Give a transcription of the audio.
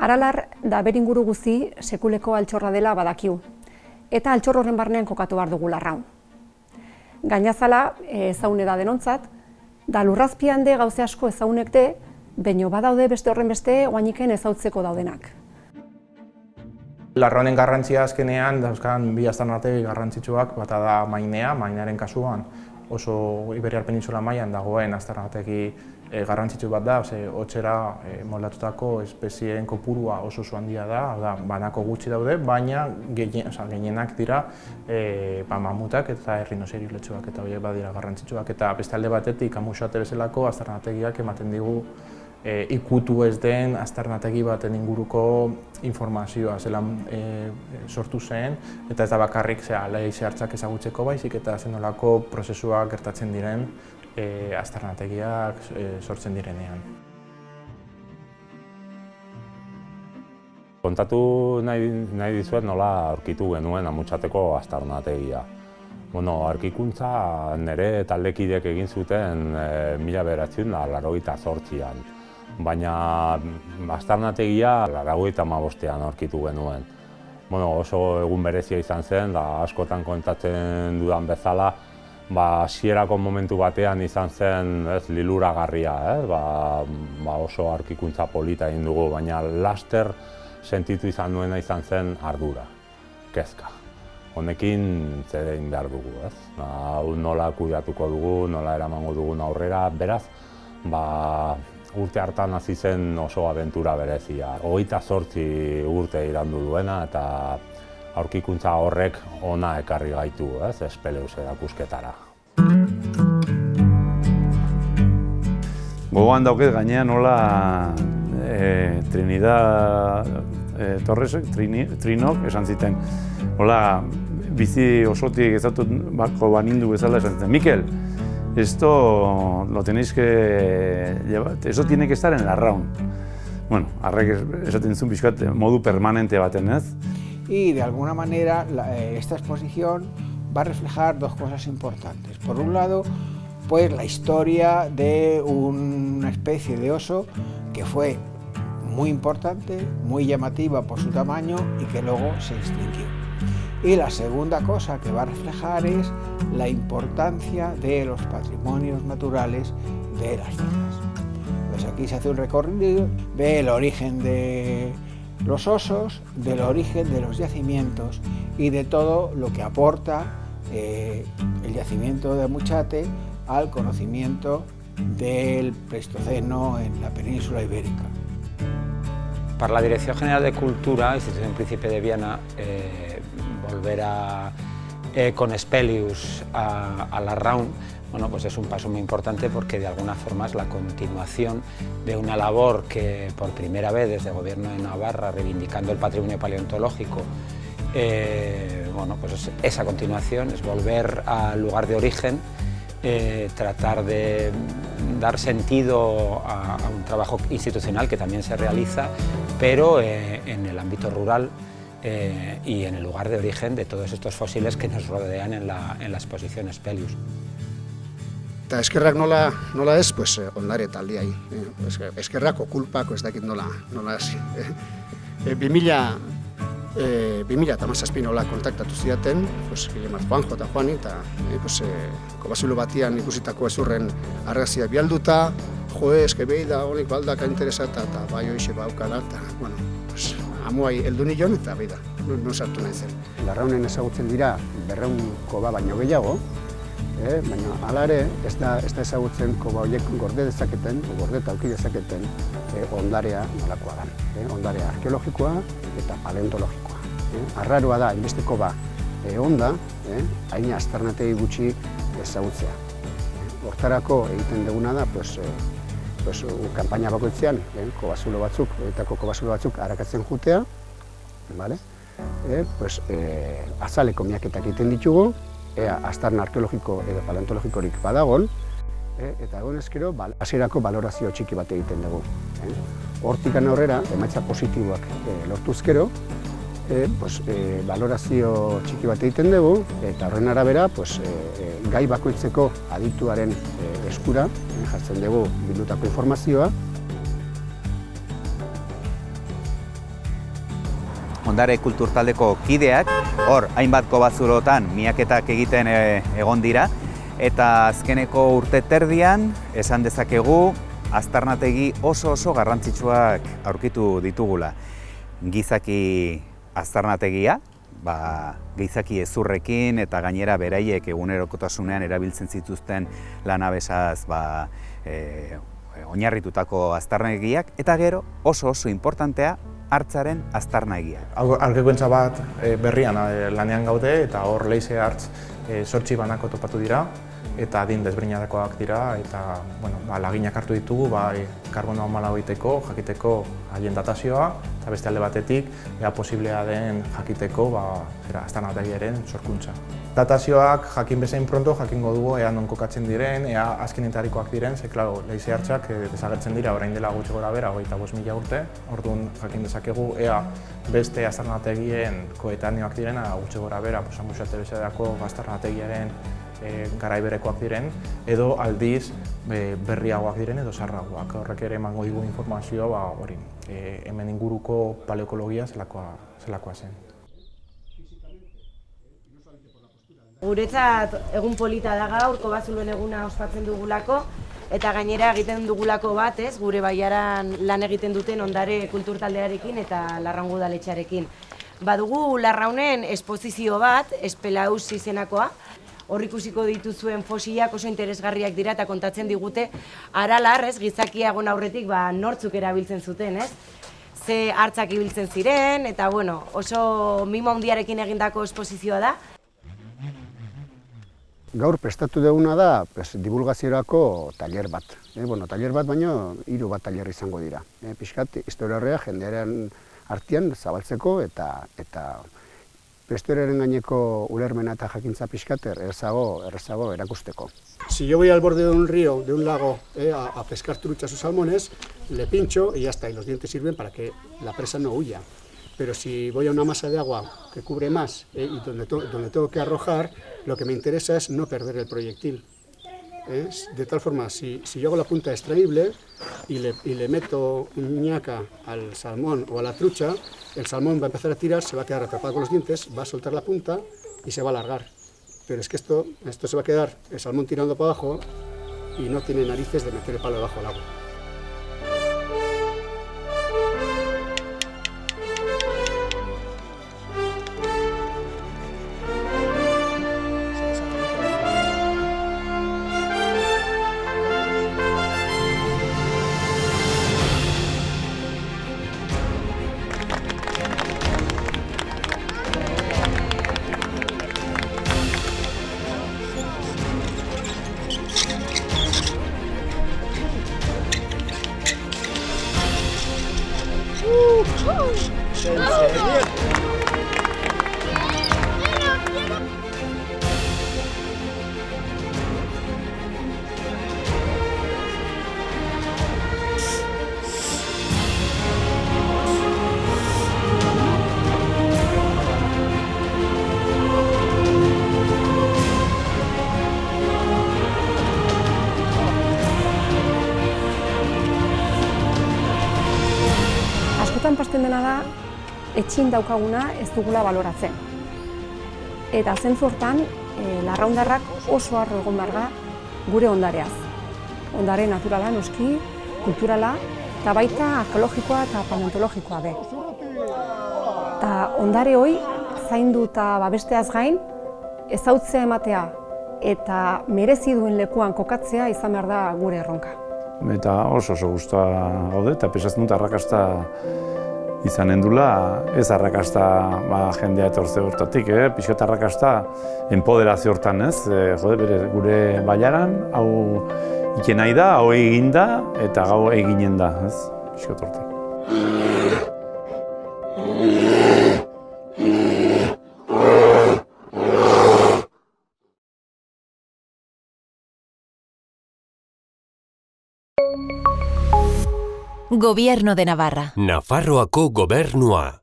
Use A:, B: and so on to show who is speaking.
A: Aralar da beringuru guzti sekuleko altxorra dela badakiu, eta altxor horren barnean kokatu behar dugu larraun. Gainazala ezaune da denontzat, da lurrazpian de gauze asko ezaunek de, baino badaude beste horren beste oainiken ezautzeko daudenak.
B: Larraunen garrantzia azkenean dauzkan bi aztarnategi garrantzitsuak, bata da mainearen kasuan oso Iberiar Penintsula mailan dagoen aztarnategi garrantzitsu bat da, hotzera moldatutako espezieen kopurua oso handia da, banako gutxi daude, baina gehienak dira mamutak eta errinozerilotxoak eta horiek badira garrantzitsuak. Eta beste alde batetik Amuxate bezalako aztarnategiak ematen digu ikutu ez den aztarnategi baten inguruko informazioa zelan sortu zen, eta ez da bakarrik lehi zehartzak ezagutzeko baizik eta zenolako prozesuak gertatzen diren aztarnategiak sortzen direnean.
C: Kontatu nahi dizuet nola aurkitu genuen Amuxateko aztarnategia. Aurkikuntza nire taldekideek egin zuten 1988an, baina aztarnategia 1985an aurkitu genuen. Oso egun berezia izan zen, da askotan kontatzen dudan bezala, hasierako momentu batean izan zen liluragarria, oso aurkikuntza polita egin dugu, baina laster sentitu izan nuena izan zen ardura, kezka. Honekin zer egin behar dugu, nola kudeatuko dugu, nola eramango dugun aurrera, beraz, urte hartan hasi zen oso abentura berezia. 28 urte irandu duena eta aurkikuntza horrek ona ekarri gaitu, Espeleus erakusketara.
D: Gogoan dauket gainean nola Trinidad Torresek, Trinok esan ziten, nola bizi osotik ezautu bako banindu bezala esan ziten, Mikel, esto lo tenéis que llevar, eso tiene que estar en Larraun. Bueno, arrek esaten zuen pixkat modu permanente baten, ez?
E: Y de alguna manera esta exposición va a reflejar dos cosas importantes. Por un lado, pues la historia de una especie de oso que fue muy importante, muy llamativa por su tamaño y que luego se extinguió. Y la segunda cosa que va a reflejar es la importancia de los patrimonios naturales de las zonas. Pues aquí se hace un recorrido del origen de los osos, del origen de los yacimientos y de todo lo que aporta el yacimiento de Amuxate al conocimiento del Pleistoceno en la península ibérica.
F: Para la Dirección General de Cultura, Institución Príncipe de Viana, volver con Spelius a Larraun, pues es un paso muy importante porque de alguna forma es la continuación de una labor que por primera vez desde el Gobierno de Navarra, reivindicando el patrimonio paleontológico, pues esa continuación es volver al lugar de origen, tratar de dar sentido a un trabajo institucional que también se realiza, pero en el ámbito rural y en el lugar de origen de todos estos fósiles que nos rodean en la exposición Spelius.
G: Eta eskerrak nola ez, pues ondare taldeai. Eskerrako kulpako ez dakit nola hasi. 2017 nola kontaktatu zidaten, Guillemar Juanjo eta Juani, eta kobazulo batian ikusitako ezurren argazia bialduta, eske behi da honik baldaka interesata, eta bai hoixe baukala, eta, amuai heldu nion, eta behi da, non sartu nahi zen.
H: Larraunen ezagutzen dira 200 koba baino gehiago, baina hala ere ez da ezagutzen koba horiek gorde dezaketen, gorde eta auki dezaketen ondarea nolakoa da. Ondarea arkeologikoa eta paleontologikoa. Arraroa da, inbeste koba onda, hain aztarnategi gutxi ezagutzea. Hortarako egiten duguna da, kanpaina bakoitzean, kobazulo batzuk arakatzen jutea, azaleko miaketak egiten ditugu, aztarna arkeologiko edo paleontologikorik badagon, eta egon ezkero, hasierako balorazio txiki bat egiten dugu. Hortikan aurrera, emaitza positiboak lortuzkero, balorazio txiki bat egiten dugu, eta horren arabera, gai bakoitzeko adituaren eskura jartzen dugu bildutako informazioa.
I: ondare kulturtaldeko kideak, hor hainbat kobazulotan miaketak egiten egon dira, eta azkeneko urte terdian esan dezakegu aztarnategi oso garrantzitsuak aurkitu ditugula. Gizaki aztarnategia, gizaki ezurrekin eta gainera beraiek egunerokotasunean erabiltzen zituzten lanabesaz oinarritutako aztarnategiak, eta gero oso importantea hartzaren aztarnategiak.
B: Aurkikuntza bat berrian lanean gaude eta hor leize hartz 8 banako topatu dira eta adin desberdinetakoak dira eta laginak hartu ditugu karbono 14 jakiteko haien datazioa eta beste alde batetik posiblea den jakiteko aztarnategiaren sorkuntza. Datazioak jakin bezain pronto jakingo dugu ea non kokatzen diren, ea azkenetarikoak diren, ze leize hartzak desagertzen dira orain dela gutxi gora bera 25.000 urte, orduan jakin dezakegu ea beste aztarnategien koetaneoak direna gutxi gora bera, Amuxate bezalako aztarnategiaren garaiberekoak diren, edo aldiz berriagoak diren edo zaharragoak. Horrek ere emango digu informazioa hemen inguruko paleokologia zelakoa zen.
J: Guretzat egun polita da gaur, kobazuloen eguna ospatzen dugulako, eta gainera egiten dugulako bat, gure baiaran lan egiten duten ondare kulturtaldearekin eta Larraun udaletxearekin. Badugu Larraunen esposizio bat, Espelaus izenakoa, hor ikusiko dituzuen fosilak oso interesgarriak dira eta kontatzen digute Aralar, gizakia egon aurretik nortzuk erabiltzen zuten, ze hartzak ibiltzen ziren, eta oso mimo handiarekin egindako esposizioa da.
H: Gaur prestatu duguna da divulgaziorako tailer bat. Tailer bat baino 3 bat tailer izango dira. Pixkat historiarrea jendearen artean zabaltzeko eta historiaren gaineko ulermena eta jakintza pixkat errazago erakusteko.
G: Si yo voy al borde de un río, de un lago, a pescar truchas o salmones, le pincho y ya está, y los dientes sirven para que la presa no huya. Pero si voy a una masa de agua que cubre más y donde tengo que arrojar, lo que me interesa es no perder el proyectil. De tal forma, si yo hago la punta extraíble y le meto un ñaca al salmón o a la trucha, el salmón va a empezar a tirar, se va a quedar atrapado con los dientes, va a soltar la punta y se va a alargar. Pero es que esto se va a quedar el salmón tirando para abajo y no tiene narices de meter el palo debajo del agua.
A: Askotan pasten dena da, etxin daukaguna ez dugula baloratzen. Eta zentzu hortan, larraundarrak oso harro egon behar da gure ondareaz. Ondare naturala, noski, kulturala, eta baita arkeologikoa eta paleontologikoa be. Eta ondare hoi, zaindu eta babesteaz gain, ezautzea ematea eta merezi duen lekuan kokatzea izan behar da gure erronka.
D: Eta oso guztua gaude, eta pesatzen dut arrakasta izanen dula, ez arrakasta jendea etortze hortatik, pixkat arrakasta enpoderazio hortan, ez? Gure baiaran, hau iken nahi da, hau egin da, eta gau eginen da, ez? Pixkat hortik.
K: Gobierno de Navarra.
L: Nafarroako gobernua.